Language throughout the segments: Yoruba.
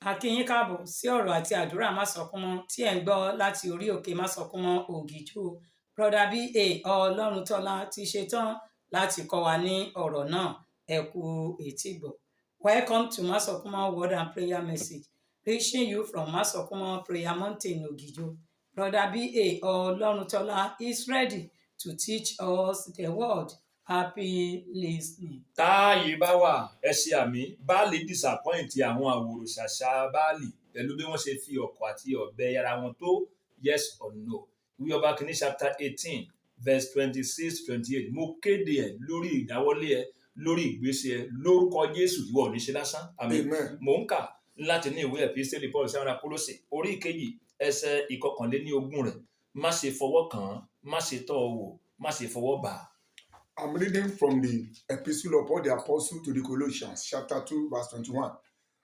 A kí yín káàbọ̀ sí ọ̀rọ̀ àti àdúrà Másọkúnmọ́ tí ẹ̀ ń gbọ́ láti orí òkè Másọkúnmọ́ Ògìjò. Brother B.A. Ọlọ́runtọ́lá ti ṣetán láti kọ́ wa ní ọ̀rọ̀ náà. Ẹ kú etígbọ̀. Welcome to Másọkúnmọ́ Word and Prayer Message, reaching you from Másọkúnmọ́ Prayer Mountain, Ògìjò. Brother B.A. Ọlọ́runtọ́lá is ready to teach us the word. Happy listening. Táàyè bá wà ẹ ṣe àmì. Báàlì disappoint àwọn àwòrò ṣàṣà Báàlì pẹ̀lú bí wọ́n ṣe fi ọ̀kọ̀ àti ọ̀bẹ yára wọn tó, yes or no. Ìwé Ọba Kìíní chapter 18 verse 26-28. Mo kéde ẹ lórí ìdáwọ́lé ẹ, lórí ìgbésẹ̀ ẹ, lórúkọ Jésù ìwọ ò ní ṣe lásán. Àmín. Mò ń kà láti ní ìwé Epísítélì Paul sí ará Kólósè orí ìkejì ẹsẹ̀ ìkọkànléníogún rẹ̀. Má ṣe fọwọ́ kàn án, má ṣe tọ́ ọ wò, má ṣe fọwọ́ bà á. I'm reading from the Epistle of Paul the Apostle to the Colossians, chapter 2, verse 21,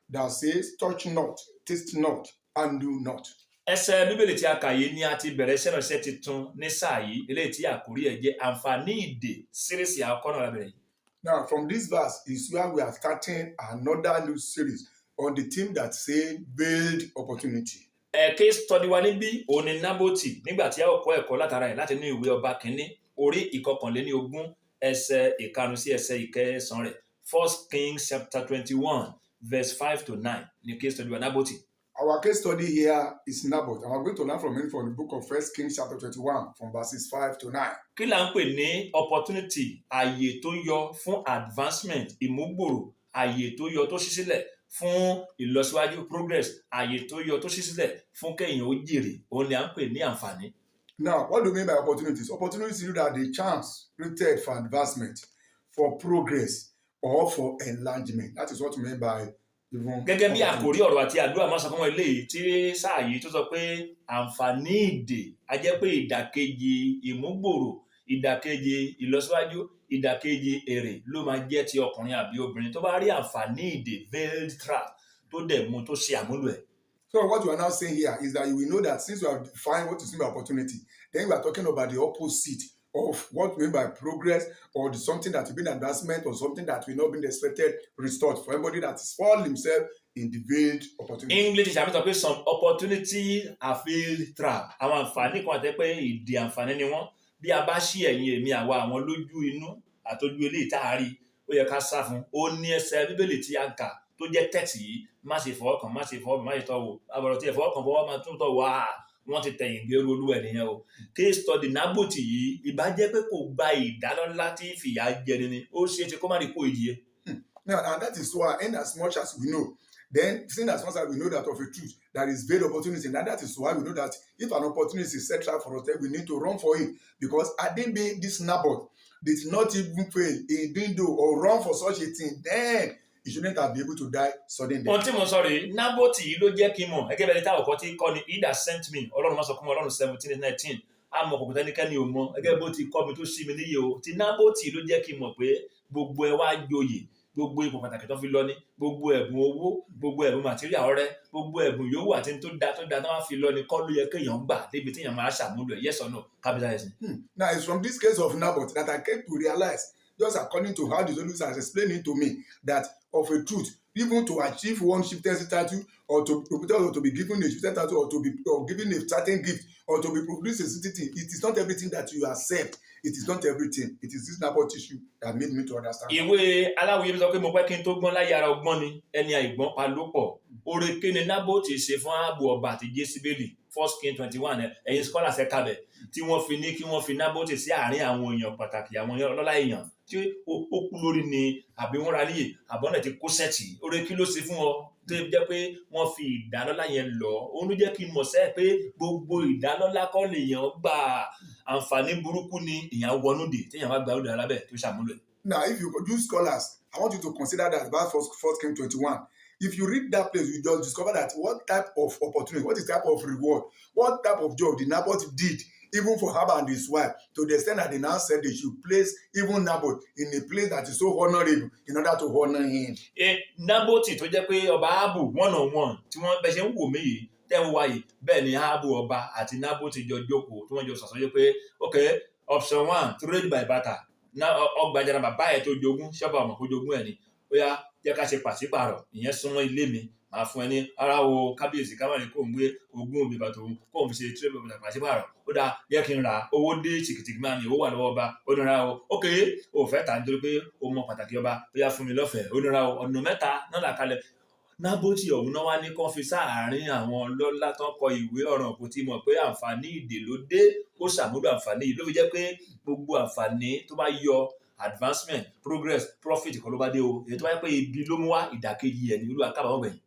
that says, touch not, taste not, and do not. Ẹsẹ̀ Bíbélì tí a kà yìí ni a ti bẹ̀rẹ̀ iṣẹ́ ìránṣẹ́ titun ní sáà yìí, eléyìí tí àkórí ẹ̀ jẹ́ àǹfààní ìdè síríìsì àkọ́nà rẹ̀ bẹ̀rẹ̀ yìí. Now, from this verse is where we are starting another new series on the theme that says veiled opportunity. Case study wa níbí òun ni Nábótì nígbà tí a ó kọ́ ẹ̀kọ́ látara ẹ̀ láti ní ìwé Ọba Kìíní orí ìkọkànléníogún ẹsẹ̀ ìkarùn sí ẹsẹ̀ ìkẹsàn rẹ̀. 1 Kings chapter 21 verse 5-9 ni case study wa Nábótì. Our case study here is Naboth, and we're going to learn from him from the book of 1 Kings chapter 21 from verses 5-9. Kí là ń pè ní opportunity? Àyè tó yọ fún advancement, ìmúgbòrò, àyè tó yọ tó ṣí sílẹ̀ fún ìlọsíwájú progress, àyè tó yọ tó ṣí sílẹ̀ fún kẹ́yìn ó jèrè, òun ni à ń pè ní àǹfààní. Now, what do we mean by opportunities? Opportunities are the chance created for advancement, for progress, or for enlargement. That is what we mean by even. Gẹ́gẹ́ bí àkórí ọ̀rọ̀ àti àdúrà Másọkúnmọ́ eléyìí tí sáà yìí tó sọ pé àǹfààní ìdè á jẹ́ pé ìdàkejì ìmúgbòrò, ìdàkejì ìlọsíwájú, ìdàkejì èrè ló máa jẹ́ ti ọkùnrin àbí obìnrin tó bá rí àǹfààní ìdè veiled trap tó dẹ̀ mú tó ṣe àmúlò ẹ̀. So what we are now saying here is that you will know that since we have defined what is meant by opportunity, then we are talking about the opposite of what we mean by progress or something that will be an advancement or something that will not be expected restored for anybody that is fall himself in the veiled opportunity. English is about some opportunity are veiled trap. Àwọn àǹfààní kan àti pé ìdí àǹfààní ni wọ́n. Bí a bá ṣí ẹ̀yìn èmi àwa àwọn lójú inú àtọ́jú eléyìí tá a rí, ó yẹ ká sá fún. Ó ní ẹsẹ̀ Bíbélì tí a kà tó jẹ́ tẹ́ẹ̀tì yìí, má ṣe fọwọ́ kàn, má ṣe fọwọ́ má ṣe tọ́ wò. Àbọ̀rọ̀ tí ẹ fọwọ́ kàn fọwọ́ máa tún tọ́ wò wọ́n ti tẹ̀yìn gbé olú ẹ̀ nìyẹn o. Case study Nábótì yìí ìbá jẹ́ pé kò gba ìdálọ́lá tí fìyà jẹni ni, ó ṣe é ṣe kó má rí kó ìdíye. Now, and that is why, in as much as we know, then seeing as much as we know that of a truth, there is veiled opportunity, and that is why we know that if an opportunity is set out for us, then we need to run for it. Because had they been this Naboth did not even fail, he didn't do or run for such a thing, then he shouldn't have been able to die suddenly. Ohun tí mo sọ rèé, Nábótì yìí ló jẹ́ kí n mọ̀, ẹgẹ́ bẹ́ẹ̀ ni táwọn ọkọ̀ tí kọ́ ni he that sent me, Ọlọ́run Másọkúnmọ́ Ọlọ́run 17-19, àmọ́ kò tẹ́nikẹ́ni ò mọ̀, ẹgẹ́ bó ti kọ́ mi tó ṣí mi níyè o. Ti Nábótì ló jẹ́ kí n mọ̀ pé gbogbo ẹ wá joyè, gbogbo ipò pàtàkì tó fi lọ ní, gbogbo ẹ̀bùn owó, gbogbo ẹ̀bùn màtíríà ọrẹ, gbogbo ẹ̀bùn yòówù àti tó da tó wá fi lọ ní kọ́ ló yẹ kéèyàn gbà débi téèyàn máa ṣàmúlò ẹ̀, yes or no, capitalism. Now, it's from this case of Naboth that I came to realize, just according to how the Holy Spirit has explained it to me, that of a truth, even to achieve one chieftaincy title or to be given a chieftaincy title or given a certain gift or to be produced a certain thing, it is not everything that you accept. It is not everything. It is this Naboth issue that made me to understand. Ìwé Aláwìyé sọ pé mo pẹ́ kí n tó gbọ́n láyé ara ọgbọ́n ni ẹni àìgbọ́n pa ló pọ̀. Oore kí ni Nábótì ṣe fún Áhábù ọba àti Jéṣíbélì 1 Kings 21 ẹ̀yin scholars ẹ̀ kabẹ̀ tí wọ́n fi ní kí wọ́n fi Nábótì sí àárín àwọn èèyàn pàtàkì àwọn ọlọ́lá èèyàn tí ó kú lórí ni àbí wọ́n ra níyè àbọ̀nà ti kó sẹ́ẹ̀tì. Oore kí ló ṣe fún ọ tó jẹ́ pé wọ́n fi ìdálọ́lá yẹn lọ. Òun ló jẹ́ kí n mọ̀ sẹ́ẹ̀ pé gbogbo ìdálọ́lá kọ́ lèèyàn gbà. Àǹfààní burúkú ni èèyàn wọnú dè téèyàn bá gba olùdó alábẹ̀ tó ṣàmúlò ẹ̀. Now, if you use scholars, I want you to consider that about 1 Kings 21. If you read that place, you just discover that what type of opportunity, what is type of reward, what type of job the Naboth did, even for Ahab and his wife, to the extent that they now said they should place even Naboth in a place that is so honorable in order to honor him. Nábótì tó jẹ́ pé ọba Áhábù 1-on-1 tí wọ́n bẹ̀ ṣe ń wò mí yìí tẹ́wọ́ wáyé bẹ́ẹ̀ ni Áhábù ọba àti Nábótì jọ jókòó tí wọ́n jọ sọ̀sọ́ pé okay option 1 trade by barter ọgbà ìjànà bàbá ẹ̀ tó jogún ṣọ́bà ọmọ kó jogún ẹ̀ ni ó yá jẹ́ ká ṣe pàṣípààrọ̀ ìyẹn súnmọ́ ilé mi máa fún ẹ ní ara o kábíyèsí kámárì kò ń gbé ogún òbí bàtò òun kò ń fi ṣe trade of pàṣípààrọ̀ ó dáa yẹ kí n ra owó dé tìkìtìkì máa ní owó wà lọ́wọ́ ọba ó nira o ok o fẹ́ tà nítorí pé o mọ pàtàkì ọba ó yá fún mi lọ́fẹ̀ẹ́ ó nira o ọ̀nà mẹ́ta náà là kalẹ̀ Nábótì ọ̀hún náà wá ní kán fi sáàárín àwọn ọlọ́lá tán kọ ìwé ọ̀ràn kò tí mọ̀ pé àǹfààní ìdè ló dé ó ṣàmúlò àǹfààní yìí ló fi jẹ́ pé gbogbo àǹfààní tó bá yọ advancement progress profit kan ló bá dé o èyí tó bá yẹ pé ibi ló mú wá ìdàkejì ẹ̀ ní olúwa kábàámọ̀ gbẹ̀yìn.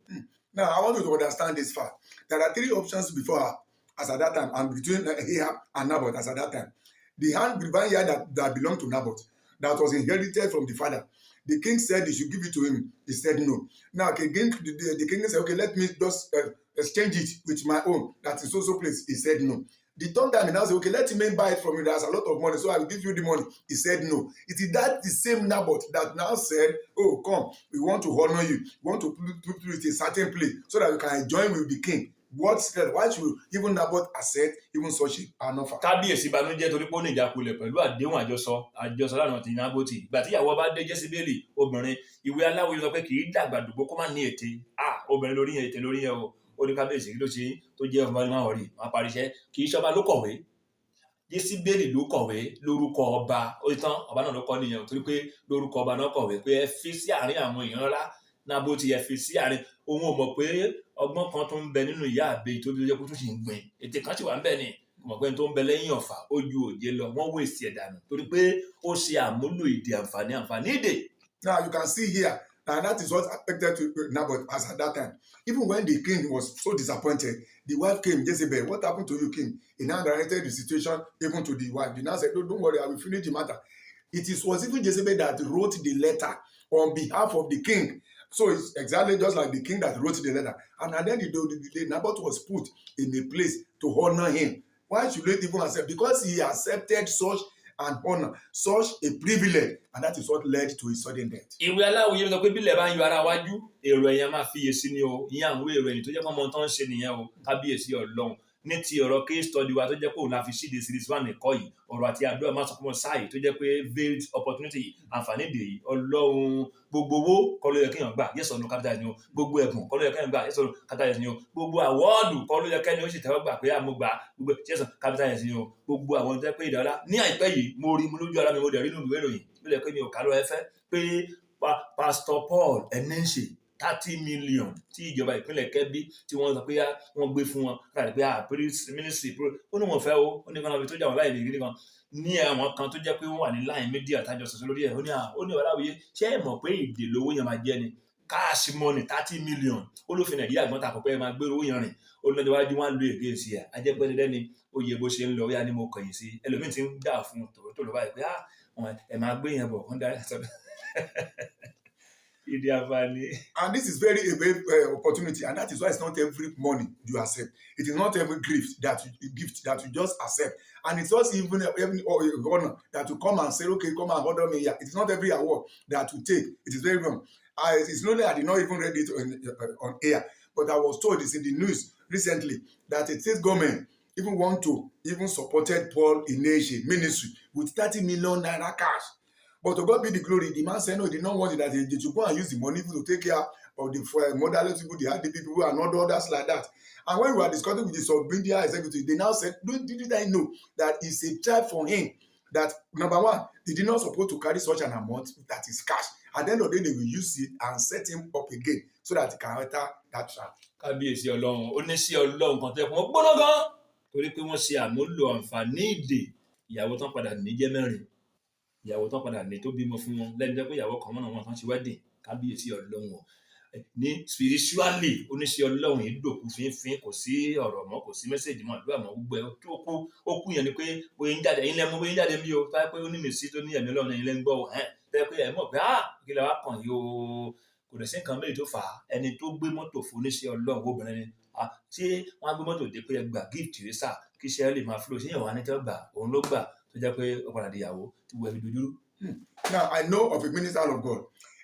Now, I want you to understand this fact. There are 3 options before her, as at that time, and between Ahab and Naboth, as at that time. The vineyard that belonged to Naboth, that was inherited from the father. The king said he should give it to him. He said no. Now, the king said, okay, let me just exchange it with my own. That is also place. He said no. The third time, he now said, okay, let me buy it from you. There's a lot of money, so I will give you the money. He said no. It is that the same Naboth that now said, oh, come, we want to honor you. We want to put you in a certain place so that we can join with the king. What said? Why should even Naboth accept even such an offer? Kábíyèsí ìbànújẹ́ torí pé ó ní ìjákulẹ̀ pẹ̀lú àdéhùn àjọsọ láàrin àti Nábótì ìgbà tí ìyàwó bá dé Jésíbélì obìnrin ìwé aláwo sọ pé kì í dàgbà dùgbò kó má ní ète obìnrin lórí yẹn ète lórí yẹn o ó ní kábíyèsí kí ló ṣe tó jẹ́ ọba ní máa wọ̀rí máa parí iṣẹ́ kì í ṣọba ló kọ̀wé Jésíbélì ló kọ̀wé lórúkọ ọba ó tán ọba náà ló kọ́ nìyẹn torí pé lórúkọ ọba náà kọ̀wé pé ẹ fi sí àárín àwọn èèyàn ńlá Nábótì ẹ fi sí àárín òun ò mọ̀ pé ọgbọ́n kan tó ń bẹ nínú ìyá àbẹ tó bí ó jẹ́ kó tún ṣe ń gbìn ètè kan sì wà ń bẹ ni mọ̀ pé tó ń bẹ lẹ́yìn ọ̀fà ó ju òjé lọ wọ́n wé sí ẹ̀dànù torí pé ó ṣe àmúlò ìdè àǹfààní ìdè. Now you can see here and that is what affected to Naboth as at that time. Even when the king was so disappointed, the wife came, Jezebel, what happened to you, king? He now directed the situation even to the wife. The now said, don't worry, I will finish the matter. Was even Jezebel that wrote the letter on behalf of the king. So it's exactly just like the king that wrote the letter. And at the end of the day, Naboth was put in a place to honor him. Why should they even accept? Because he accepted such an honor, such a privilege, and that is what led to his sudden death. Ìwé aláwo yẹn sọ pé bílẹ̀ bá ń yọ ara wájú èrò ẹ̀yàn máa fiyèsí ni o ìyẹn àwọn èrò ẹ̀yìn tó jẹ́ pé ọmọ tó ń ṣe nìyẹn o kábíyèsí Ọlọ́run ní ti ọ̀rọ̀ case study wa tó jẹ́ pé òun la fi ṣíde series 1 ẹ̀kọ́ yìí ọ̀rọ̀ àti àdúrà máa sọ fún wọn sáàyè tó jẹ́ pé veiled opportunity àǹfààní dè yìí Ọlọ́run gbogbo owó kọ́ ló yẹ kéèyàn gbà yes or no capital ni o gbogbo ẹ̀bùn kọ́ ló yẹ kéèyàn gbà yes or no capital ni o gbogbo àwọ́ọ̀dù kọ́ ló yẹ kéèyàn ó sì tẹ́wọ́ gbà pé àmọ́ gbà gbogbo yes or no capital ni o gbogbo àwọn tó jẹ́ pé ìdáwọ́lá ní àìpẹ́ yìí mo rí mo lójú ara mi mo dẹ̀ rí nínú ìwé ìròyìn ló yẹ pé mi ò kà lọ ẹfẹ́ pé Pastor Paul Enenche 30 million tí ìjọba ìpínlẹ̀ Kẹ́bí tí wọ́n sọ pé wọ́n gbé fún wọn láti pé ministry ó ní wọn fẹ́ ó ní kan náà tó jà wọn láì lè rí kan ní àwọn kan tó jẹ́ pé wọ́n wà ní line media tájọ sọ̀sọ́ lórí ẹ̀ ó ní ọ̀làwìyé ṣé ẹ mọ̀ pé ìdè lówó yẹn máa jẹ́ ni cash money 30 million ó ló fi Nàìjíríà gbọ́n ta àkọ́kọ́ ẹ máa gbèrò owó yẹn rìn ó ní lọ́jọ́ wájú wọn lo èké sí ẹ̀ ajẹ́pẹ́ ní lẹ́ni oyè bó ṣe ń lọ yá ni mo kọ̀yìn sí ẹlòmíì ti ń dà fún tòótọ́ lọ́wọ́ báyìí pé ẹ máa gbé yẹn bọ̀ wọ́n darí àtọ́dọ̀. And this is very a very opportunity, and that is why it's not every money you accept. It is not every gift that you just accept, and it's not even every honor that you come and say, okay, come and order me here. It is not every award that you take. It is very wrong. It's not that I did not even read it on air, but I was told it's in the news recently that the state government even want to even supported Paul Enenche ministry with 30 million naira cash. But to God be the glory, the man said no, he did not want it, that they should go and use the money to take care of the motherless people, the RDP people, and others like that. And when we were discussing with the sub-media executive, they now said, did I know that it's a tribe for him that, number one, they did not suppose to carry such an amount that is cash. At the end of the day, they will use it and set him up again so that he can enter that trap. Kábíyèsí Ọlọ́run, ó ní sí Ọlọ́run kan tó yẹ kó wọ́n gbọ́dọ̀ gan torí pé wọ́n ṣe àmúlò àǹfààní ìdè ìyàwó tán padà ní jẹ́ mẹ́rin. Ìyàwó tán padà ní tó bímọ fún wọn lẹ́nu jẹ́ pé ìyàwó kan mọ́nà wọn tán ṣe wedding kábíyèsí Ọlọ́run ní spiritually oníṣẹ́ Ọlọ́run yìí dòkú fínfín kò sí ọ̀rọ̀ mọ́ kò sí mẹ́sẹ̀jì mọ́ àdúrà mọ́ gbogbo ẹ̀ tó kú ó kú yẹn ni pé bóyá ń jáde ẹ̀yin lẹ́mú bóyá ń jáde bí o táyà pé ó ní mèsì tó ní ẹ̀mí Ọlọ́run ẹ̀yin lẹ́ ń gbọ́ tẹ́lẹ̀ pé ẹ̀ mọ̀ pé kí lè wá kàn yìí o kò dẹ̀ sí nǹkan méjì tó fà á ẹni tó gbé mọ́tò fún oníṣẹ́ Ọlọ́run obìnrin ni ṣé wọ́n á gbé mọ́tò dé pé ẹ gbà gift rẹ sà kí iṣẹ́ lè máa flow ṣé ìyàwó anítẹ́ gbà òun ló gbà tó jẹ́ pé ó padà di ìyàwó tí wọ́n fi dojúrú. Now, I know of a minister of God.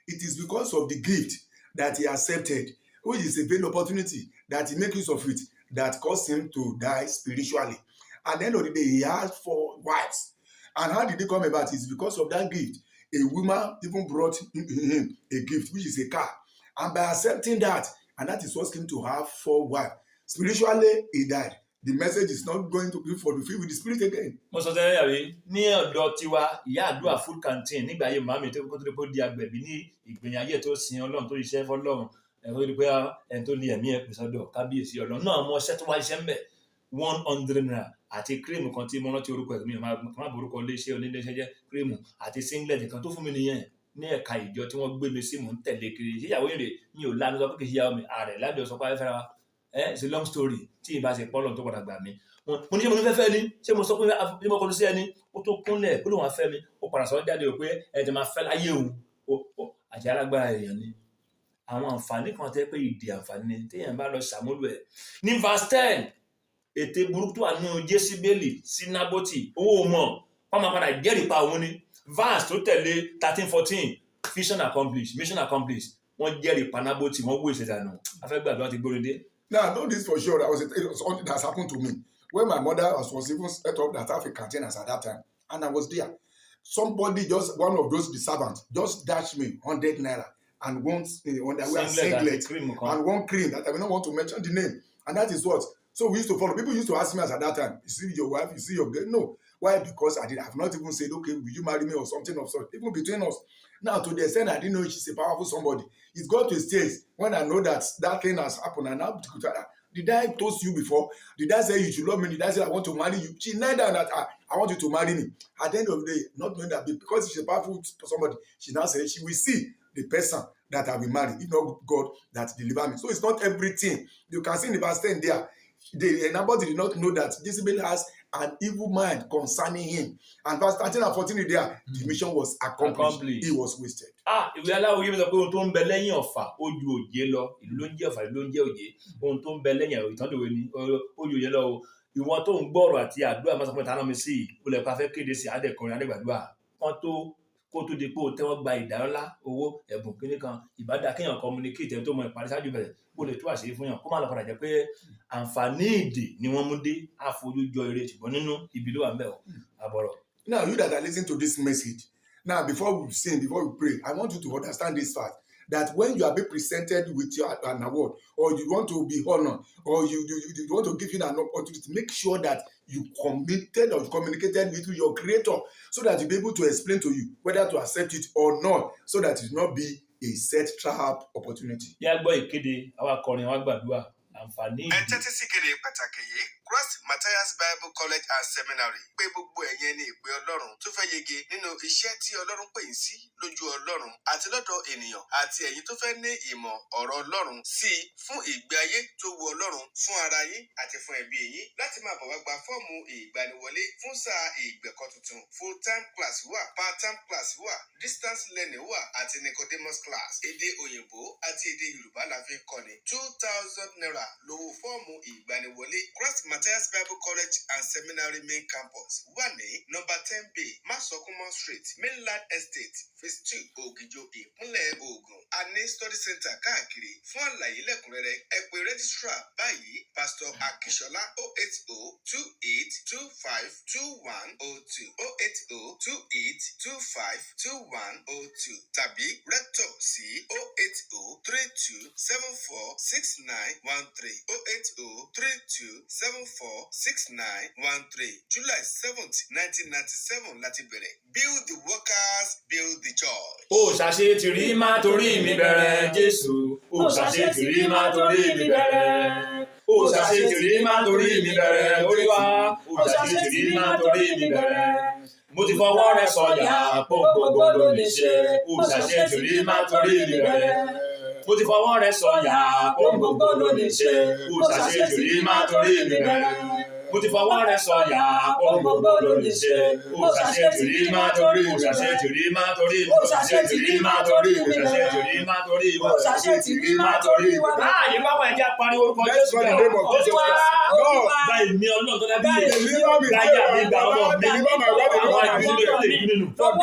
It is because of the gift that he accepted, which is a great opportunity that he make use of it, that caused him to die spiritually. At the end of the day, he had 4 wives. And how did they come about? It's because of that gift. A woman even brought him a gift, which is a car. And by accepting that, and that is what came to have 4 wives. Spiritually, he died. The message is not going to be for the field with the spirit again. Mo sọ tẹ́lẹ̀ yàrá ní ọ̀dọ̀ tiwa ìyá àdúrà full canteen nígbà ayé màmí tó kó tó di agbẹ̀bí ní ìgbìyànjú ayé tó sin Ọlọ́run tó iṣẹ́ fọ́lọ́run ẹ̀rọ ìdí pé ẹni tó ní ẹ̀mí ẹ̀ pèsè ọ̀dọ̀ kábíyèsí Ọlọ́run náà mọ ọṣẹ́ tó wá iṣẹ́ ń bẹ̀ 100 naira àti kírèmù kan tí mo rántí orúkọ ẹ̀ mi má borúkọ iléeṣẹ́ oníléeṣẹ́ jẹ́ kírèmù àti singlet kan tó fún mi nìyẹn ní ẹ̀ka ìjọ tí wọ́n gbé mi sí mò ń tẹ̀lé kiri ìyàwó èrè mi ò lánàá sọ pé kì í ṣe ìyàwó mi ààrẹ ládùn sọ pé afẹ́fẹ́ wa it's a long story tí ìbá ṣe pọ́lọ̀ tó padà gbà mí mo ní ṣé mo ní fẹ́fẹ́ ni ṣé mo sọ pé bí mo kọ́ ló sí ẹni ó tó kúnlẹ̀ ó lóun afẹ́ mi ó padà sọ jáde pé ẹ̀ tẹ̀ máa fẹ́ láyé òun àti alágbára èèyàn ni àwọn àǹfààní kan tẹ́ pé ìdí àǹfààní ni téèyàn bá lọ ṣàmúlò ẹ̀ ní verse 10 ète burúkú tó wà nínú Jésíbélì sí Nábótì owó mọ̀ wọ́n máa padà jẹ́rìí pa òun ni verse tó tẹ̀lé 13-14 mission accomplished wọ́n jẹ́rìí pa Nábótì wọ́n wó ìṣẹ̀dànù afẹ́gbàdúrà ti gbórin dé. Now, I know this for sure. It was something that's happened to me when my mother was even set up that African containers at that time, and I was there. Somebody, just one of those the servants, just dashed me 100 naira and one underwear singlet and one cream that I will not want to mention the name, and that is what. So we used to follow. People used to ask me at that time, "You see your wife? You see your girl?" No, why? Because I have not even said, "Okay, will you marry me?" or something of sort. Even between us. Now, to the extent I didn't know she's a powerful somebody. It's got to a stage when I know that thing has happened. And now, did I toast you before? Did I say you should love me? Did I say I want to marry you? She neither that I want you to marry me. At the end of the day, not knowing that because she's a powerful somebody, she now says she will see the person that I will marry, if not God that deliver me. So it's not everything. You can see in the verse 10 there, nobody did not know that Jezebel has an evil mind concerning him. And verse 13 and 14 there, the mission was accomplished. He was wasted. Ìwé aláwọ̀ yìí sọ pé ohun tó ń bẹ lẹ́yìn ọ̀fà ó ju òjé lọ. Ìlú ló ń jẹ́ ọ̀fà, ìlú ló ń jẹ́ òjé. Ohun tó ń bẹ lẹ́yìn ẹ̀rọ ìtọ́júwe ni ó ju òjé lọ. Ìwọ tó ń gbọ́rọ̀ àti àdúrà máa sọ pé tánà mi sí ìpínlẹ̀ pa fẹ́ kéde sí adẹ́kùnrin adẹ́gbàdúrà. Kó tó di pé o tẹ́wọ́ gba ìdárọ́lá owó ẹ̀bùn kíní kan ìbádá kéèyàn communicate ẹni tó mọ ìparí ṣáájú bẹ̀rẹ̀ kó lè tú àṣírí fún yàn kó má lọ padà jẹ́ pé àǹfààní ìdè ni wọ́n mú dé àfojújọ eré ṣùgbọ́n nínú ibi ló wà ń bẹ̀ ọ́ àbọ̀rọ̀. Now you that are listening to this message, now before we sing, before we pray, I want you to understand this fact that when you are being presented with an award or you want to be honored or you want to give you an opportunity, make sure that you committed or communicated with your creator so that you'll be able to explain to you whether to accept it or not, so that it will not be a set trap opportunity. Yá gbọ́ ìkéde àwọn akọrin àwọn gbàdúrà àǹfààní ìdè. Ẹ tẹ́tí sí ìkéde pàtàkì yìí. Christ Matthias Bible College and Seminary pé gbogbo ẹ̀yin ní ìpè Ọlọ́run tó fẹ́ yege nínú iṣẹ́ tí Ọlọ́run pè yín sí lójú Ọlọ́run àti lọ́dọ̀ ènìyàn àti ẹ̀yin tó fẹ́ ní ìmọ̀ ọ̀rọ̀ Ọlọ́run sí i fún ìgbé ayé tó wu Ọlọ́run fún ara yín àti fún ẹbí yín láti máa bọ̀ wá gba fọ́ọ̀mù ìgbaniwọlé fún sáà ìgbẹ̀kọ́ tuntun. Full time class wà, part time class wà, distance learning wà àti Nicodemus class. Èdè òyìnbó àti èdè Yorùbá la fi ń kọ́ni. 2,000 naira lówó fọ́ọ̀mù ìgbaniwọlé. Christ Matthias Bible College and Seminary main campus wà ní number 10B Masokumo Street, Mainland Estate, Phase 2, Ògìjò, ìpínlẹ̀ Ògùn. A ní study center káàkiri. Fún àlàyé lẹ́kùnrẹ́rẹ́, ẹ pè registrar báyìí, Pastor Akínsọ́lá 08028252102 08028252102 tàbí rector sí 08032746913 08032746913. July 7th, 1997 láti bẹ̀rẹ̀. Build the workers, build the church. Ó ṣàṣetìrí má torí mi bẹ̀rẹ̀ Jésù. Ó ṣàṣetìrí má torí mi bẹ̀rẹ̀. Ó ṣàṣetìrí má torí mi bẹ̀rẹ̀ Olúwa. Ó ṣàṣetìrí má torí mi bẹ̀rẹ̀. Mo ti fọwọ́ rẹ̀ sọ̀yà pọ̀ gbogbo ló lè ṣe. Ó ṣàṣetìrí má torí mi bẹ̀rẹ̀. Mo ti fọwọ́ rẹ̀ sọ̀yà pọ̀ gbogbo ló lè ṣe. Ó ṣàṣetìrí má torí mi bẹ̀rẹ̀. Mo ti fọwọ́ rẹ̀ sọ̀yà pọ̀ gbogbo ló lè ṣe. Ó ṣàṣetìrí má torí, ó ṣàṣetìrí má torí, ó ṣàṣetìrí má torí, ó ṣàṣetìrí má torí, ó ṣàṣetìrí má torí. Láàyè bá wà ẹ̀jẹ̀ pariwo orúkọ Jésù rẹ̀. Olúwa gba ìmí Ọlọ́run tó dábí yẹn. Gbáyà mi gba ọmọ mi. Àwọn ìdílé tó lè nínú. Àwọn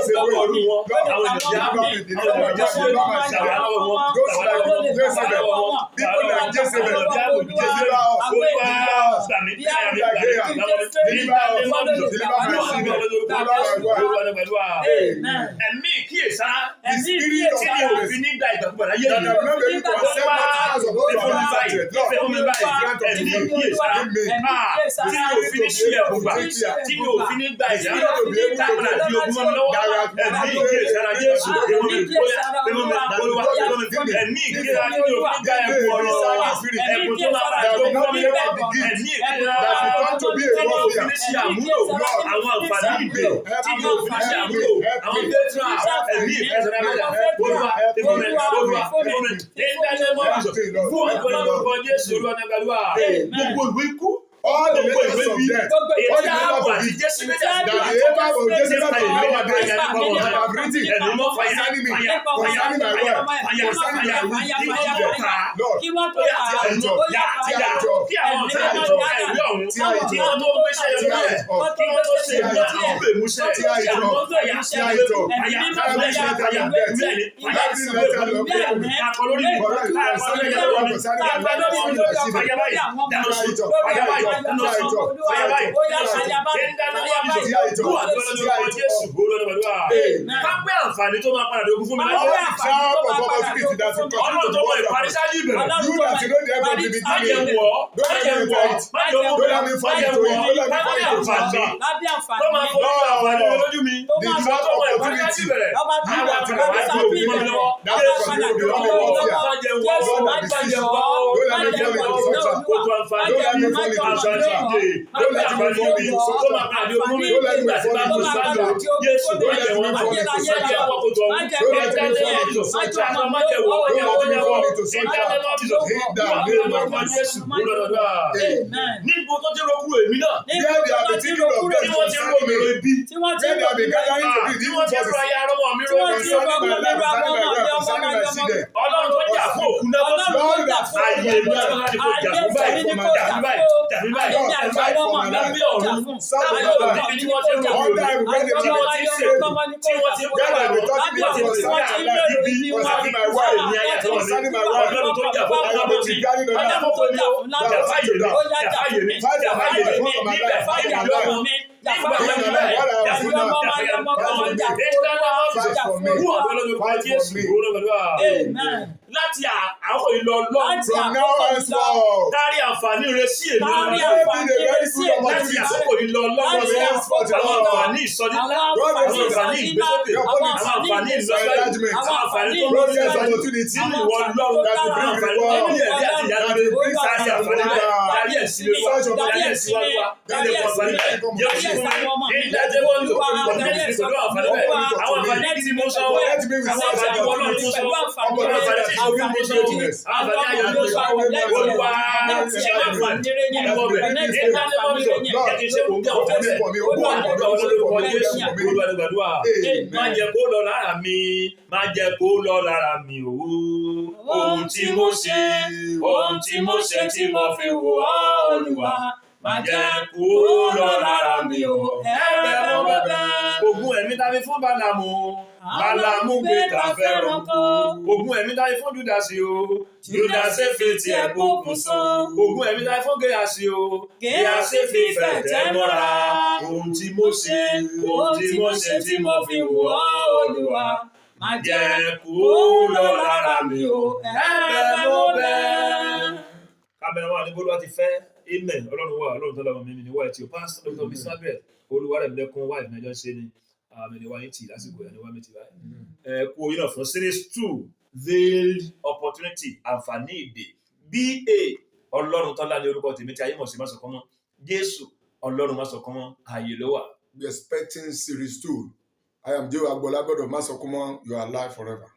ìdílé ọdún wọn àwọn ènìyàn tí a mọ̀ àwọn ènìyàn tí a mọ̀ ṣàwọn àwọn wọn ẹ̀mí kíyèsá tí mi ò fi ní gba ìgbàgbọ́ láyé yìí ẹ̀mí kíyèsá tí mi ò fi ní ṣí ẹ̀kọ́ gbà tí mi ò fi ní gba ìgbàgbọ́ di ogun mọ́ mi lọ́wọ́ ẹ̀mí kíyèsá Jésù ẹ̀mí kíyèsá tí mi ò fi ní gba ẹ̀kọ́ ọ̀rọ̀ ẹ̀kọ́ tó máa bá ẹ̀kọ́ mọ́ mi lọ́wọ́ ẹ̀mí kíyèsá tí mi ò fi ní ṣe àmúlò àwọn àǹfààní ìgbè tí mi ò fi ní ṣe àmúlò àwọn bẹ́tà ẹ̀mí ìfẹsẹ̀rẹ́ olúwa fún ọ̀pọ̀lọpọ̀ Jésù olúwa nàgbàlúwà gbogbo ìwé ikú gbogbo ìwé bí ètí ààbò àti Jésù méjì àti kápẹ́ àǹfààní tó máa padà dógún fún mi láyé ọlọ́run tó mọ̀ ìparí ṣáájú ìbẹ̀rẹ̀ tó máa fọ́ àǹfààní lójú mi tó mọ̀ ìparí ṣáájú ìbẹ̀rẹ̀ níbo tó ti rọ kúrò èmi náà tí wọ́n ti rọ mi ibi tí wọ́n ti rọ ayé arọ́mọ mi rọ ọlọ́run tó jà fún òkú náà ayé mi ọlọ́run láti kó jà fún báyìí lábẹ́ ọ̀run tí wọ́n ti rọ tí wọ́n ti láti àwọn ìlọ ọlọ́run kárí àǹfààní rẹ sí èmi láti àkókò ìlọ ọlọ́run àwọn àǹfààní ìsọdí àwọn àǹfààní ìgbésókè àwọn àǹfààní ìlọsíwájú àwọn àǹfààní tó lórí nínú ìwọ ọlọ́run láti bí àǹfààní ní ẹ̀rí àti ìyára rẹ kárí àǹfààní rẹ kárí ẹ̀sìn rẹ kárí ẹ̀sìn wá wá kárí àǹfààní rẹ yẹ kí fún mi èyí dájẹ́ wọ́n lò àwọn àǹfààní tí mo sọ àwọn àǹfààní wọ́n lọ́run tó sọ àwọn àǹfààní tí mo fi mo sọ àǹfààní ayọ̀ ló sọ olúwa ṣe àǹfààní rẹ ní ẹ̀wọ̀ rẹ̀ ní ìdájẹ́ wọ́n lò yẹ kí ṣe kò ń gẹ́ ọ̀fẹ́ olúwa ọ̀dọ́ olórúkọ Jésù olúwa gbàdúrà má jẹ́ kó lọ lára mi má jẹ́ kó lọ lára mi ohun tí mo ṣe tí mo fi wò ọ́ olúwa má jẹ́ kó lọ lára mi ẹ̀bẹ̀ mo bẹ̀bẹ̀ ogun ẹ̀mí tàbí fún Bálámù gbé tàfẹ́ rọ́kọ́ ogun ẹ̀mí tàbí fún Júdásì Júdásì fi ti ẹ̀kọ́ kún sán ogun ẹ̀mí tàbí fún Géásì fi fẹ̀tẹ́ mọ́ra ohun tí mo ṣe tí mo fi wò ọ́ olúwa má jẹ́ kó lọ lára mi ẹ̀bẹ̀ mo bẹ̀. kábẹ́rẹ́ wà ní bólúwa ti fẹ́ amen ọlọ́run wà ọlọ́run tó lọ́wọ́ mímí ní wáyé tí o pásítọ̀ Dr. Mrs. Margaret olúwarẹ̀mílẹ́kùn wáyé ìfìnàjọ́ ṣe ni àmì wáyé tí lásìkò yà ní wáyé tí báyìí kú oyin náà fún series 2 veiled opportunity àǹfààní ìdè BA ọlọ́run tọ́lá ní orúkọ tèmi tí ayé mọ̀ sí má sọ̀kọ́ mọ́ Jésù ọlọ́run má sọ̀kọ́ mọ́ ààyè ló wà. We are expecting series 2. I am Joe Agbola, God of Masokumo. You are alive forever.